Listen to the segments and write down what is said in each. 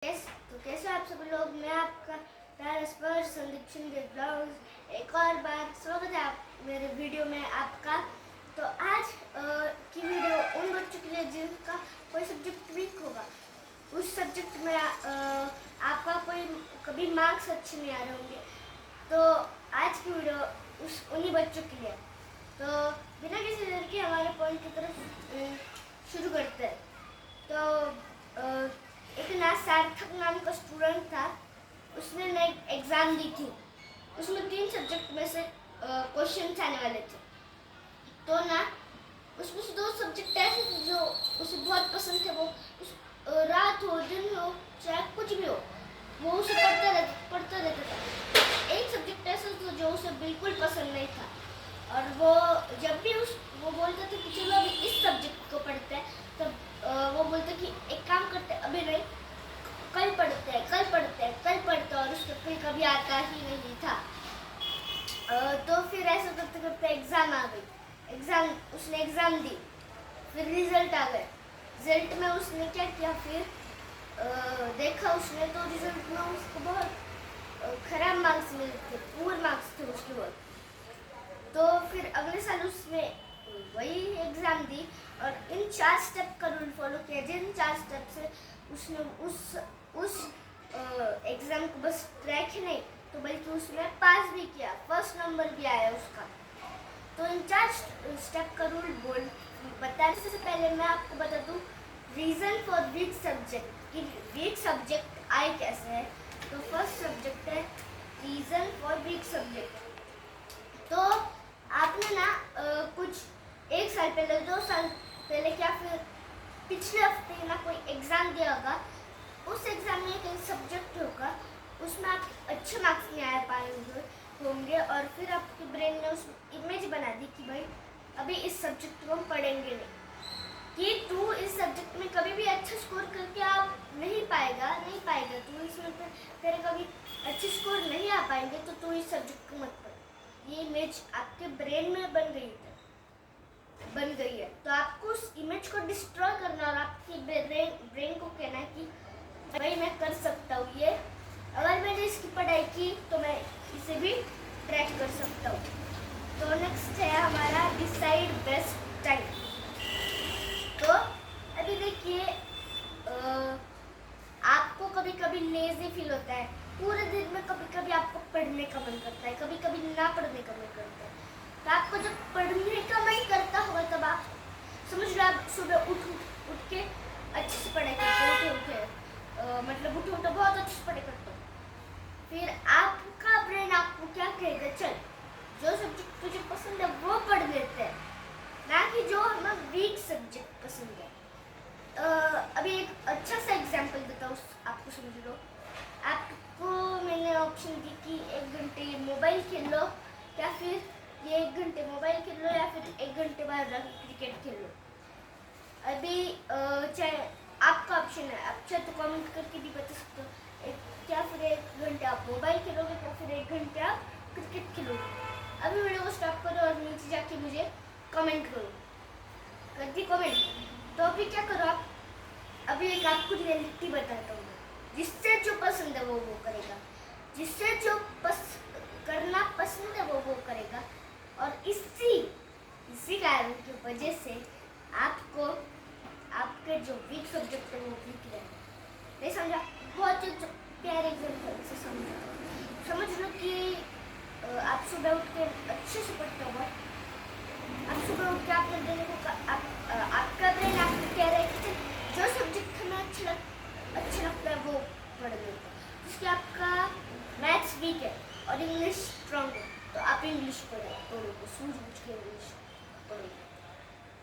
कैसे आप सभी लोग। मैं आपका प्यारा स्पर्श संदीक्षण के ब्लॉग एक और बार स्वागत है आप मेरे वीडियो में आपका। तो आज की वीडियो उन बच्चों के लिए जिनका कोई सब्जेक्ट वीक होगा, उस सब्जेक्ट में आपका कोई कभी मार्क्स अच्छे नहीं आ रहे होंगे, तो आज की वीडियो उन्हीं बच्चों के लिए। तो बिना किसी देर के हमारे पॉइंट की तरफ शुरू करते हैं। तो एक ना सार्थक नाम का स्टूडेंट था, उसने ना एक एग्ज़ाम दी थी। उसमें 3 सब्जेक्ट में से क्वेश्चन आने वाले थे। तो ना उसमें से 2 सब्जेक्ट ऐसे थे जो उसे बहुत पसंद थे। वो रात हो दिन हो चाहे कुछ भी हो, वो उसे पढ़ता रहता था। एक सब्जेक्ट ऐसा था जो उसे बिल्कुल पसंद नहीं था, और वो जब भी वो बोलता था कि चलो अभी इस सब्जेक्ट को पढ़ते हैं, तब वो बोलते कि एक काम करते अभी नहीं, कल पढ़ते हैं, और उसका कल कभी आता ही नहीं था। तो फिर ऐसा करते करते एग्ज़ाम आ गई। उसने एग्ज़ाम दी, फिर रिजल्ट आ गए। रिजल्ट में उसने क्या किया, फिर देखा उसने, तो रिजल्ट में उसको बहुत खराब मार्क्स मिले थे, पुअर मार्क्स थे उसके बहुत। तो फिर अगले साल उसने वही एग्ज़ाम दी और इन 4 स्टेप का रूल फॉलो किया, जिन 4 स्टेप से उसने उस एग्ज़ाम को बस ट्रैक ही नहीं तो बल्कि उसने पास भी किया, फर्स्ट नंबर भी आया उसका। तो इन 4 स्टेप का रूल बताने से पहले मैं आपको बता दूं रीज़न फॉर वीक सब्जेक्ट कि वीक सब्जेक्ट आए कैसे है। तो फर्स्ट सब्जेक्ट है रीज़न फॉर वीक सब्जेक्ट। तो आपने ना कुछ 1 साल पहले 2 साल पहले क्या फिर पिछले हफ्ते ना कोई एग्ज़ाम दिया होगा। उस एग्ज़ाम में एक सब्जेक्ट होगा, उसमें आप अच्छे मार्क्स नहीं आ पाएंगे होंगे, और फिर आपके ब्रेन ने उस इमेज बना दी कि भाई अभी इस सब्जेक्ट को हम पढ़ेंगे नहीं, कि तू इस सब्जेक्ट में कभी भी अच्छा स्कोर करके आप नहीं पाएगा तू इसमें तेरे कभी अच्छे स्कोर नहीं आ पाएंगे, तो तू इस सब्जेक्ट को मत पढ़। ये इमेज आपके ब्रेन में बन गई है। तो आपको उस इमेज को डिस्ट्रॉय करना और आपके ब्रेन को कहना है कि भाई मैं कर सकता हूँ ये, अगर मैंने इसकी पढ़ाई की तो मैं इसे भी ट्रैक कर सकता हूँ। तो नेक्स्ट है हमारा डिसाइड बेस्ट टाइम। तो अभी देखिए, आपको कभी कभी लेजी फील होता है, पूरे दिन में कभी कभी आपको पढ़ने का मन करता है, कभी कभी ना पढ़ने का मन करता है। तो आपको जब पढ़ने का मन करता होगा तब आप समझ लो आप सुबह उठ के अच्छे से पढ़ाई करते हो, मतलब उठो तो बहुत अच्छे से पढ़ाई करते हो। फिर आपका ब्रेन आपको क्या कहेगा, चल जो सब्जेक्ट तुझे पसंद है वो पढ़ लेते हैं, ना कि जो हमें वीक सब्जेक्ट पसंद है। अभी एक अच्छा सा एग्जाम्पल देता हूँ, आपको समझ लो। आपको मैंने ऑप्शन दी कि 1 घंटे मोबाइल खेल लो, या फिर ये 1 घंटे मोबाइल खेल लो, या फिर 1 घंटे बाहर क्रिकेट खेल लो। अभी चाहे आपका ऑप्शन है, आप चाहे तो कमेंट करके भी बता सकते हो, क्या फिर 1 घंटे आप मोबाइल खेलोगे या फिर 1 घंटे आप क्रिकेट खेलोगे। अभी वीडियो को स्टॉप करो और नीचे जाके मुझे कमेंट करो, कर दी कमेंट। तो अभी क्या करो आप, अभी एक आपको रियलिटी बताता हूँ, जिससे जो पसंद है वो करेगा, जिससे जो करना पसंद है वो करेगा। और इसी कारण की वजह से आपको आपके जो वीक सब्जेक्ट है वो वीक रहेगा। नहीं समझा? बहुत ही प्यारे एग्जाम्पल से समझ लो कि आप सुबह उठ के अच्छे से पढ़ते हो, आप सुबह उठ के आपने दिन को आपका ब्रेन आपको कह रहा है कि जो सब्जेक्ट हमें अच्छा लगता है वो पढ़ लेते हैं। जिसके आपका मैथ्स वीक है और इंग्लिश स्ट्रॉन्ग है, तो आप इंग्लिश पढ़ोगे, सूझबूझ के इंग्लिश पढ़ोगे।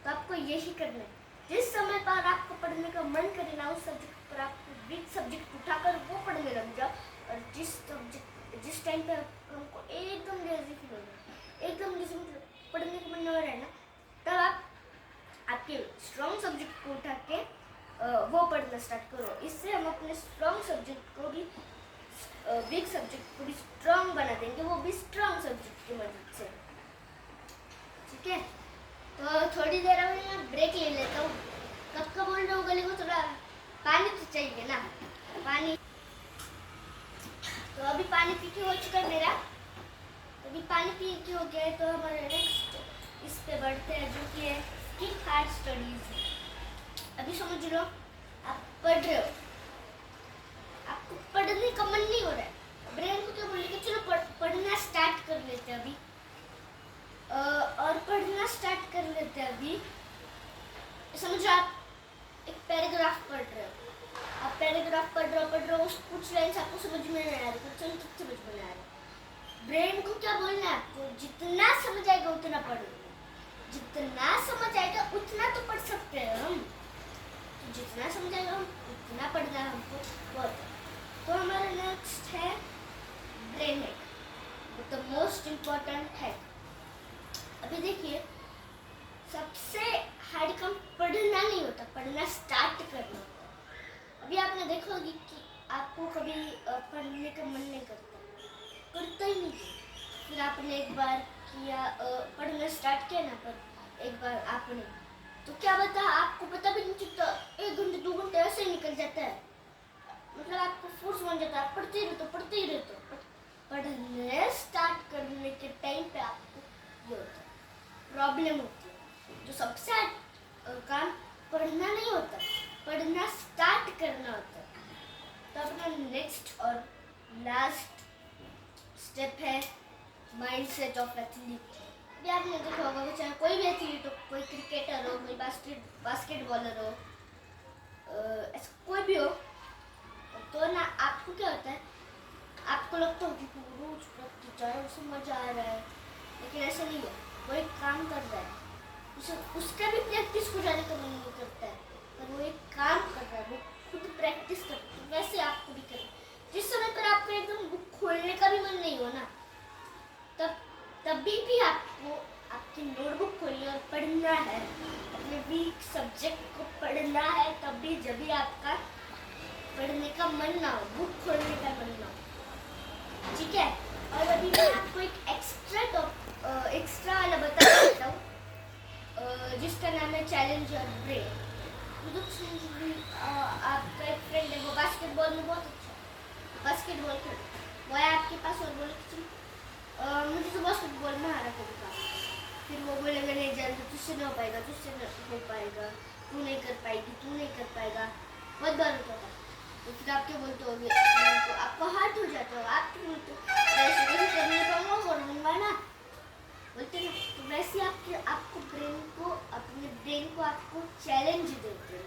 तो आपको यही करना है, जिस समय पर आपको पढ़ने का मन करे ना, उस सब्जेक्ट पर आप वीक सब्जेक्ट उठाकर वो पढ़ने लग जाओ। और जिस टाइम पे हमको एकदम लेजी फील हो रहा है, एकदम लेजी मतलब पढ़ने का मन नहीं हो रहा है ना, तब आप आपके स्ट्रॉन्ग सब्जेक्ट को उठा के वो पढ़ना स्टार्ट करो। इससे हम अपने स्ट्रॉन्ग सब्जेक्ट को भी वीक सब्जेक्ट को भी स्ट्रॉन्ग बना देंगे, वो भी स्ट्रॉन्ग सब्जेक्ट की मदद से। ठीक है, तो थोड़ी देर में मैं ब्रेक ले लेता हूँ। कब बोल रहा हूँ, गले को थोड़ा पानी तो चाहिए ना। पानी। तो अभी पानी पी के हो चुका है मेरा, अभी पानी पी के हो गया है। तो हमारे नेक्स्ट इस पे बढ़ते हैं जो कि है स्किप हार्ड स्टडीज। अभी समझ लो आप पढ़ रहे हो, आपको पढ़ने का मन नहीं हो रहा है, ब्रेन को क्या बोलेगा चलो पढ़ना स्टार्ट कर लेते हैं अभी। और पढ़ना स्टार्ट कर लेते हैं अभी। समझो आप एक पैराग्राफ पढ़ रहे हो, आप पैराग्राफ पढ़ रहे हो, कुछ लाइन्स आपको समझ में नहीं आ रही, कुछ समझ में नहीं आ रही। ब्रेन को क्या बोलना है आपको, जितना समझ आएगा उतना पढ़ो, जितना समझ आएगा उतना तो पढ़ सकते हैं हम, तो जितना समझ आएगा हम उतना पढ़ना है हमको, बहुत। तो हमारा नेक्स्ट है brain hack, the most important है। अभी देखिए सबसे हार्ड काम पढ़ना नहीं होता, पढ़ना स्टार्ट करना होता। अभी आपने देखा होगी कि आपको कभी पढ़ने का मन नहीं करता ही नहीं, फिर आपने एक बार किया पढ़ना स्टार्ट किया ना, पर एक बार आपने तो क्या बता, आपको पता भी नहीं चलता, 1 घंटे 2 घंटे ऐसे ही निकल जाता है। मतलब आपको फोर्स बन जाता है, पढ़ते ही रहते। पढ़ने स्टार्ट करने के टाइम पे आपको ये होता है, प्रॉब्लम होती है। जो सबसे काम पढ़ना नहीं होता, पढ़ना स्टार्ट करना होता है। तो अपना नेक्स्ट और लास्ट स्टेप है माइंडसेट ऑफ एथलीट। अभी आपने देखा होगा कि चाहे कोई भी एथलीट हो, कोई क्रिकेटर हो, कोई बास्केटबॉलर हो, ऐसा कोई भी हो, तो ना आपको क्या होता है, आपको लगता हो कि रोज प्रैक्टिस जा रहा है, उसे मजा आ रहा है, लेकिन ऐसा नहीं है। वो एक काम कर रहा है, उसका भी प्रैक्टिस को जाने का मन नहीं करता है, पर वो एक काम कर रहा है, वो खुद प्रैक्टिस कर रहा है। वैसे आपको भी करना, जिस समय पर आपको एकदम बुक खोलने का भी मन नहीं हो ना, तभी भी आपको आपकी नोटबुक खोलनी और पढ़ना है, अपने वीक सब्जेक्ट को पढ़ना है, तभी जब भी आपका पढ़ने का मन ना हो, बुक खोलने का मन ना हो, ठीक है। और अभी मैं आपको एक एक्स्ट्रा वाला बता देता हूँ, जिसका नाम है चैलेंज योर ब्रेन। आपका एक फ्रेंड है, वो बास्केटबॉल में बहुत अच्छा है, बास्केटबॉल खेल, वो है आपके पास और बोले मुझे तो बास्केटबॉल में हारा करूँगा, फिर वो बोलेगा नहीं जल्दी तुझसे नहीं हो पाएगा, तुझसे नहीं हो पाएगा, तू नहीं कर पाएगी, तू नहीं कर पाएगा, बहुत बार होता है। तो फिर आप क्या बोलते होगे, तो आपको हार्ट हो जाता हो, आप क्यों बोलते हो वैसे नहीं करने का वो कर दूंगा ना, बोलते ना। तो वैसे आपको अपने ब्रेन को आपको चैलेंज देते हैं,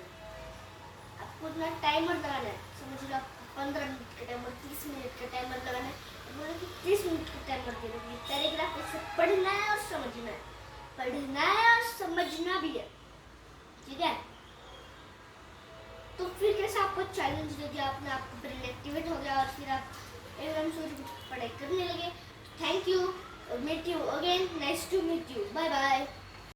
आपको इतना टाइमर लगाना है। समझ लो आपको 15 मिनट का टाइमर, 30 मिनट का टाइमर लगाना है, बोले कि 30 मिनट का टाइमर दे दो। पैराग्राफ ऐसे पढ़ना है और समझना है, पढ़ना है और समझना भी है, ठीक है। तो फिर कैसे आपको चैलेंज दे दिया, आपने आपको ब्रेन एक्टिवेट हो गया और फिर आप एकदम से पढ़ाई करने लगे। Thank you, meet you again, nice to meet you, bye bye.